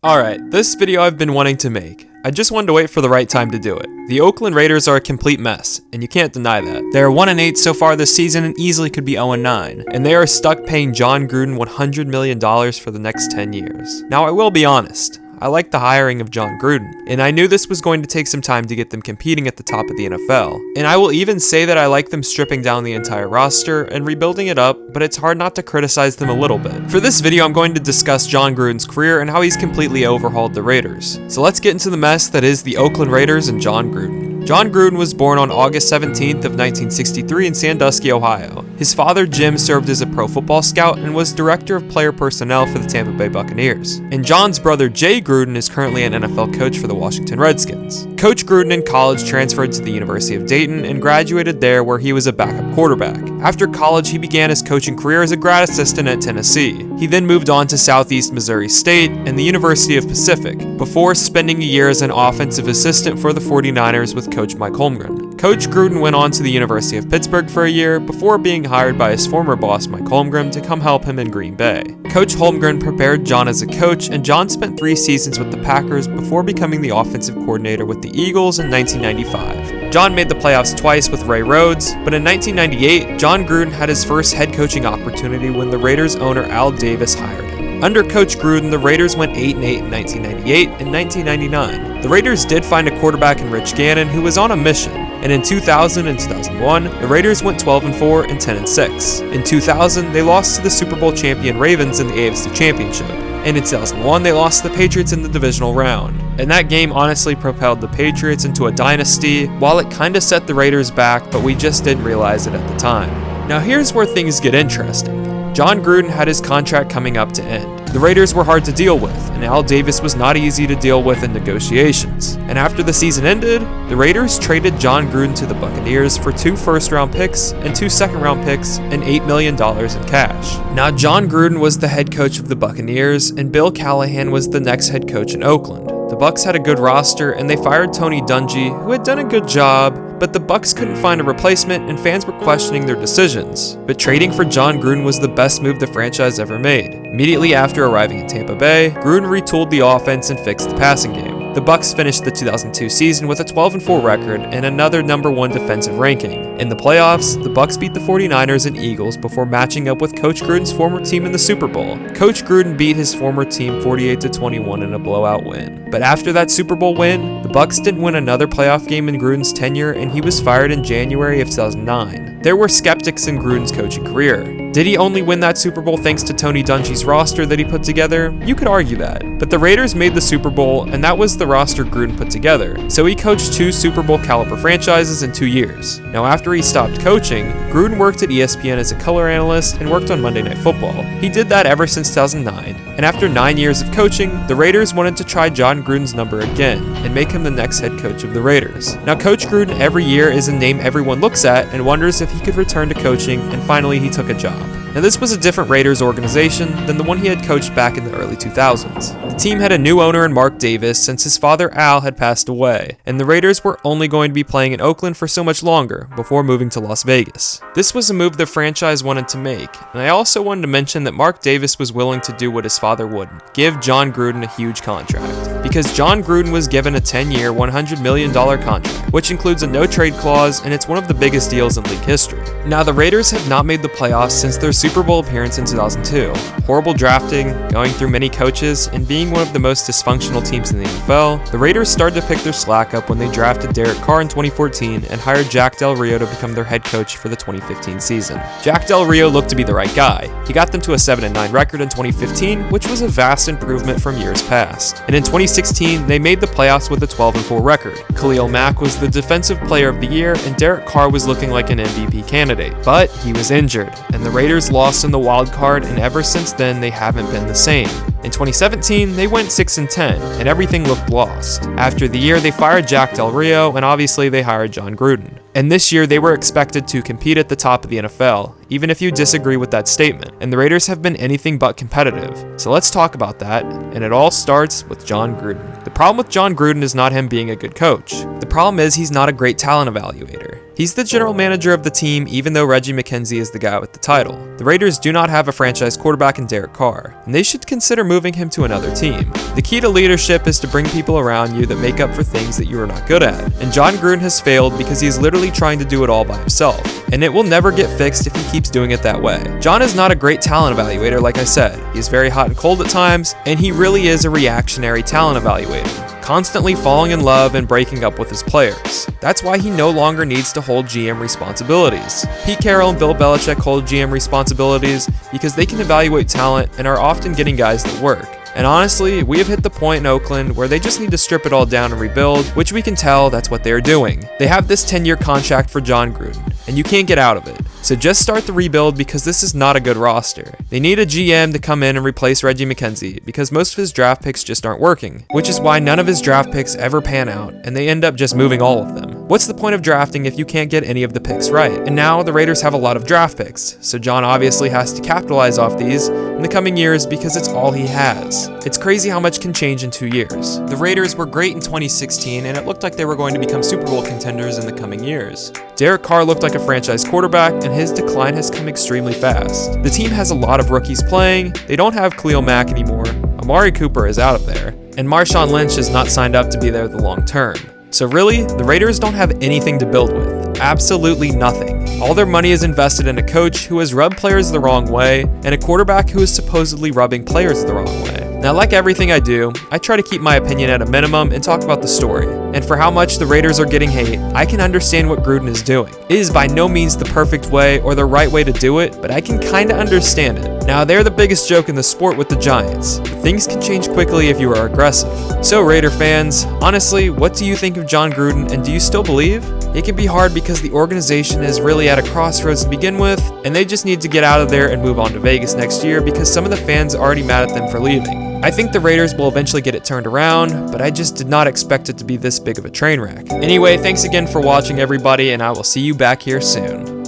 Alright, this video I've been wanting to make. I just wanted to wait for the right time to do it. The Oakland Raiders are a complete mess, and you can't deny that. They are 1-8 so far this season and easily could be 0-9, and they are stuck paying Jon Gruden $100 million for the next 10 years. Now I will be honest, I like the hiring of Jon Gruden, and I knew this was going to take some time to get them competing at the top of the NFL. And I will even say that I like them stripping down the entire roster and rebuilding it up, but it's hard not to criticize them a little bit. For this video, I'm going to discuss Jon Gruden's career and how he's completely overhauled the Raiders. So let's get into the mess that is the Oakland Raiders and Jon Gruden. Jon Gruden was born on August 17th of 1963 in Sandusky, Ohio. His father, Jim, served as a pro football scout and was director of player personnel for the Tampa Bay Buccaneers. And Jon's brother, Jay Gruden, is currently an NFL coach for the Washington Redskins. Coach Gruden in college transferred to the University of Dayton and graduated there where he was a backup quarterback. After college, he began his coaching career as a grad assistant at Tennessee. He then moved on to Southeast Missouri State and the University of Pacific, before spending a year as an offensive assistant for the 49ers with Coach Mike Holmgren. Coach Gruden went on to the University of Pittsburgh for a year before being hired by his former boss Mike Holmgren to come help him in Green Bay. Coach Holmgren prepared Jon as a coach, and Jon spent 3 seasons with the Packers before becoming the offensive coordinator with the Eagles in 1995. Jon made the playoffs twice with Ray Rhodes, but in 1998, Jon Gruden had his first head coaching opportunity when the Raiders owner Al Davis hired him. Under Coach Gruden, the Raiders went 8-8 in 1998 and 1999. The Raiders did find a quarterback in Rich Gannon who was on a mission, and in 2000 and 2001, the Raiders went 12-4 and 10-6. In 2000, they lost to the Super Bowl champion Ravens in the AFC Championship. And in 2001, they lost to the Patriots in the divisional round. And that game honestly propelled the Patriots into a dynasty, while it kinda set the Raiders back, but we just didn't realize it at the time. Now here's where things get interesting. Jon Gruden had his contract coming up to end. The Raiders were hard to deal with, and Al Davis was not easy to deal with in negotiations. And after the season ended, the Raiders traded Jon Gruden to the Buccaneers for 2 first-round picks and 2 second-round picks and $8 million in cash. Now, Jon Gruden was the head coach of the Buccaneers, and Bill Callahan was the next head coach in Oakland. The Bucs had a good roster, and they fired Tony Dungy, who had done a good job, but the Bucs couldn't find a replacement, and fans were questioning their decisions. But trading for Jon Gruden was the best move the franchise ever made. Immediately after arriving in Tampa Bay, Gruden retooled the offense and fixed the passing game. The Bucs finished the 2002 season with a 12-4 record and another #1 defensive ranking. In the playoffs, the Bucs beat the 49ers and Eagles before matching up with Coach Gruden's former team in the Super Bowl. Coach Gruden beat his former team 48-21 in a blowout win. But after that Super Bowl win, the Bucs didn't win another playoff game in Gruden's tenure, and he was fired in January of 2009. There were skeptics in Gruden's coaching career. Did he only win that Super Bowl thanks to Tony Dungy's roster that he put together? You could argue that. But the Raiders made the Super Bowl, and that was the roster Gruden put together. So he coached 2 Super Bowl caliber franchises in 2 years. Now after he stopped coaching, Gruden worked at ESPN as a color analyst and worked on Monday Night Football. He did that ever since 2009. And after 9 years of coaching, the Raiders wanted to try Jon Gruden's number again and make him the next head coach of the Raiders. Now Coach Gruden every year is a name everyone looks at and wonders if he could return to coaching, and finally he took a job. Now this was a different Raiders organization than the one he had coached back in the early 2000s. The team had a new owner in Mark Davis since his father Al had passed away, and the Raiders were only going to be playing in Oakland for so much longer before moving to Las Vegas. This was a move the franchise wanted to make, and I also wanted to mention that Mark Davis was willing to do what his father wouldn't, give Jon Gruden a huge contract. Because Jon Gruden was given a 10-year, $100 million contract, which includes a no-trade clause, and it's one of the biggest deals in league history. Now the Raiders have not made the playoffs since their Super Bowl appearance in 2002. Horrible drafting, going through many coaches, and being one of the most dysfunctional teams in the NFL, the Raiders started to pick their slack up when they drafted Derek Carr in 2014 and hired Jack Del Rio to become their head coach for the 2015 season. Jack Del Rio looked to be the right guy. He got them to a 7-9 record in 2015, which was a vast improvement from years past. And in 2016, they made the playoffs with a 12-4 record. Khalil Mack was the defensive player of the year, and Derek Carr was looking like an MVP candidate. But he was injured, and the Raiders lost in the wild card, and ever since then they haven't been the same. In 2017, they went 6-10, and everything looked lost. After the year, they fired Jack Del Rio, and obviously they hired Jon Gruden. And this year, they were expected to compete at the top of the NFL, even if you disagree with that statement, and the Raiders have been anything but competitive. So let's talk about that, and it all starts with Jon Gruden. The problem with Jon Gruden is not him being a good coach. The problem is he's not a great talent evaluator. He's the general manager of the team, even though Reggie McKenzie is the guy with the title. The Raiders do not have a franchise quarterback in Derek Carr, and they should consider moving him to another team. The key to leadership is to bring people around you that make up for things that you are not good at, and Jon Gruden has failed because he is literally trying to do it all by himself, and it will never get fixed if he keeps doing it that way. Jon is not a great talent evaluator, like I said. He's very hot and cold at times, and he really is a reactionary talent evaluator, constantly falling in love and breaking up with his players. That's why he no longer needs to hold GM responsibilities. Pete Carroll and Bill Belichick hold GM responsibilities because they can evaluate talent and are often getting guys that work. And honestly, we have hit the point in Oakland where they just need to strip it all down and rebuild, which we can tell that's what they are doing. They have this 10-year contract for Jon Gruden, and you can't get out of it. So just start the rebuild because this is not a good roster. They need a GM to come in and replace Reggie McKenzie because most of his draft picks just aren't working, which is why none of his draft picks ever pan out, and they end up just moving all of them. What's the point of drafting if you can't get any of the picks right? And now the Raiders have a lot of draft picks, so Jon obviously has to capitalize off these in the coming years because it's all he has. It's crazy how much can change in 2 years. The Raiders were great in 2016, and it looked like they were going to become Super Bowl contenders in the coming years. Derek Carr looked like a franchise quarterback, and his decline has come extremely fast. The team has a lot of rookies playing, they don't have Khalil Mack anymore, Amari Cooper is out of there, and Marshawn Lynch is not signed up to be there the long term. So really, the Raiders don't have anything to build with. Absolutely nothing. All their money is invested in a coach who has rubbed players the wrong way, and a quarterback who is supposedly rubbing players the wrong way. Now, like everything I do, I try to keep my opinion at a minimum and talk about the story. And for how much the Raiders are getting hate, I can understand what Gruden is doing. It is by no means the perfect way or the right way to do it, but I can kinda understand it. Now, they're the biggest joke in the sport with the Giants, but things can change quickly if you are aggressive. So Raider fans, honestly, what do you think of Jon Gruden, and do you still believe? It can be hard because the organization is really at a crossroads to begin with, and they just need to get out of there and move on to Vegas next year because some of the fans are already mad at them for leaving. I think the Raiders will eventually get it turned around, but I just did not expect it to be this big of a train wreck. Anyway, thanks again for watching everybody, and I will see you back here soon.